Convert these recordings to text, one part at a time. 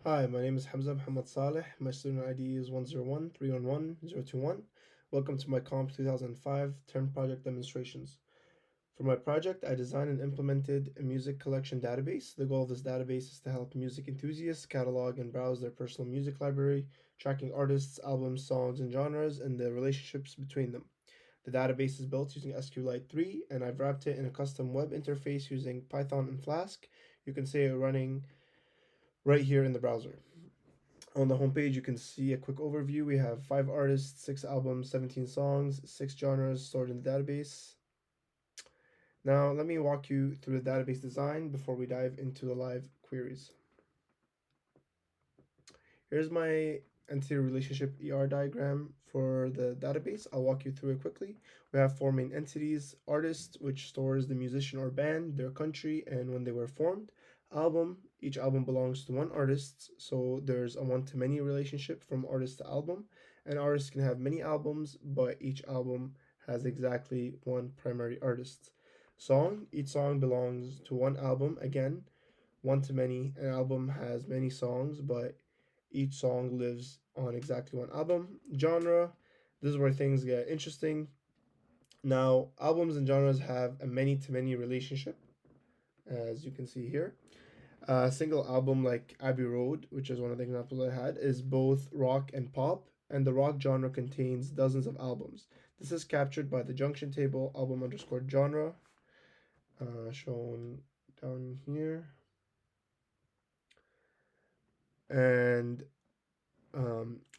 Hi, my name is Hamza Muhammad Saleh. My student ID is 101-311-021. Welcome to my COMP 2005 term project demonstrations. For my project, I designed and implemented a music collection database. The goal of this database is to help music enthusiasts catalog and browse their personal music library, tracking artists, albums, songs, and genres, and the relationships between them. The database is built using SQLite 3, and I've wrapped it in a custom web interface using Python and Flask. You can see it running right here in the browser. On the homepage, you can see a quick overview. We have 5 artists, 6 albums, 17 songs, 6 genres stored in the database. Now, let me walk you through the database design before we dive into the live queries. Here's my entity relationship ER diagram for the database. I'll walk you through it quickly. We have 4 main entities: artist, which stores the musician or band, their country, and when they were formed; album, each album belongs to one artist, so there's a one-to-many relationship from artist to album. An artist can have many albums, but each album has exactly one primary artist. Song, each song belongs to one album, again, one to many. An album has many songs, but each song lives on exactly one album. Genre, this is where things get interesting. Now, albums and genres have a many to many relationship, as you can see here. A single album like Abbey Road, which is one of the examples I had, is both rock and pop, and the rock genre contains dozens of albums. This is captured by the junction table album underscore genre, shown down here. And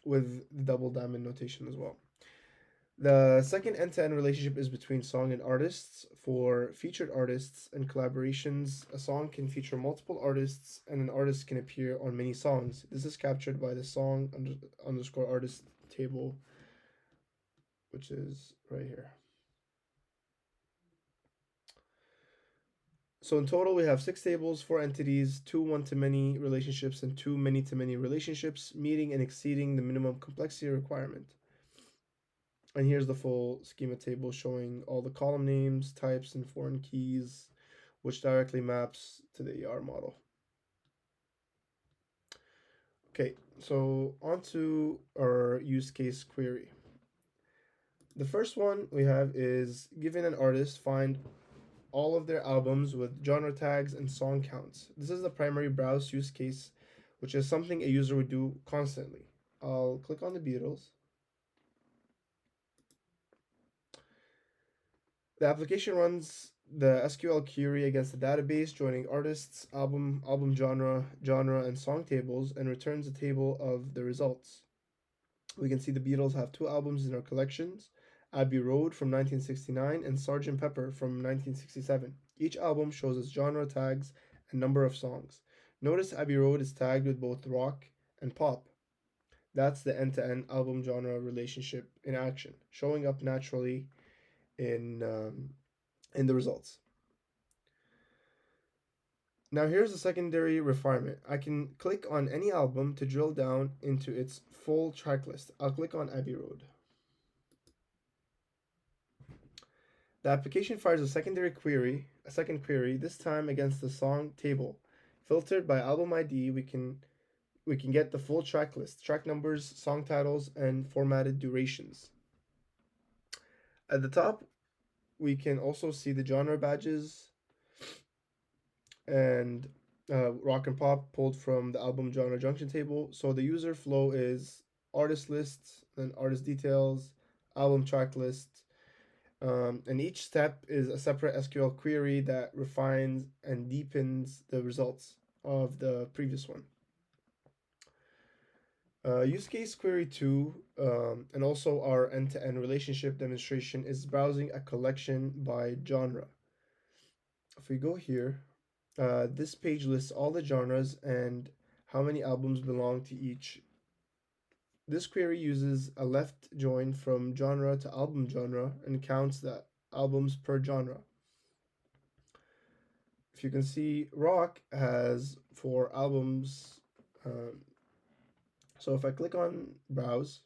with the double diamond notation as well. The second end-to-end relationship is between song and artists. For featured artists and collaborations, a song can feature multiple artists and an artist can appear on many songs. This is captured by the underscore artist table, which is right here. So in total, we have 6 tables, 4 entities, 2 one-to-many relationships, and 2 many-to-many relationships, meeting and exceeding the minimum complexity requirement. And here's the full schema table showing all the column names, types, and foreign keys, which directly maps to the ER model. Okay, so on to our use case query. The first one we have is given an artist, find all of their albums with genre tags and song counts. This is the primary browse use case, which is something a user would do constantly. I'll click on the Beatles. The application runs the SQL query against the database, joining artists, album genre, and song tables, and returns a table of the results. We can see the Beatles have 2 albums in our collections: Abbey Road from 1969 and Sgt. Pepper from 1967. Each album shows its genre tags and number of songs. Notice Abbey Road is tagged with both rock and pop. That's the end-to-end album genre relationship in action, showing up naturally in the results. Now here's a secondary requirement. I can click on any album to drill down into its full track list. I'll click on Abbey Road. The application fires a second query, this time against the song table. Filtered by album ID, we can get the full track list, track numbers, song titles, and formatted durations. At the top, we can also see the genre badges and rock and pop pulled from the album genre junction table. So the user flow is artist lists, then artist details, album track list, and each step is a separate SQL query that refines and deepens the results of the previous one. Use case query 2, and also our end-to-end relationship demonstration, is browsing a collection by genre. If we go here, this page lists all the genres and how many albums belong to each. This query uses a left join from genre to album genre and counts the albums per genre. If you can see, rock has 4 albums. So if I click on browse,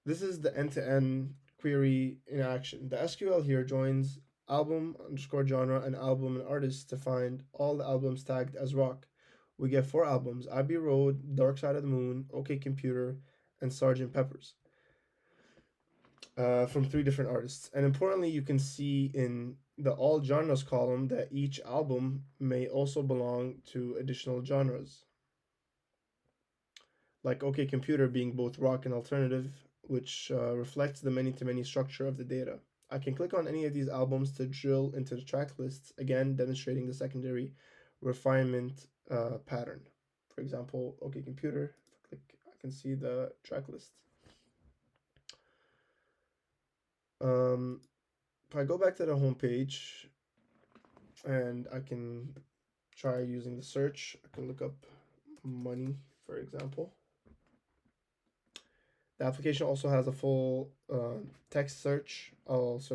this is the end-to-end query in action. The SQL here joins album underscore genre and album and artist to find all the albums tagged as rock. We get four albums: Abbey Road, Dark Side of the Moon, OK Computer, and Sgt. Pepper's, from three different artists. And importantly, you can see in the all genres column that each album may also belong to additional genres, like OK Computer being both rock and alternative, which reflects the many to many structure of the data. I can click on any of these albums to drill into the track lists, again demonstrating the secondary refinement pattern. For example, OK Computer, if I click, I can see the track list. If I go back to the home page and I can try using the search, I can look up money, for example. The application also has a full text search. I'll search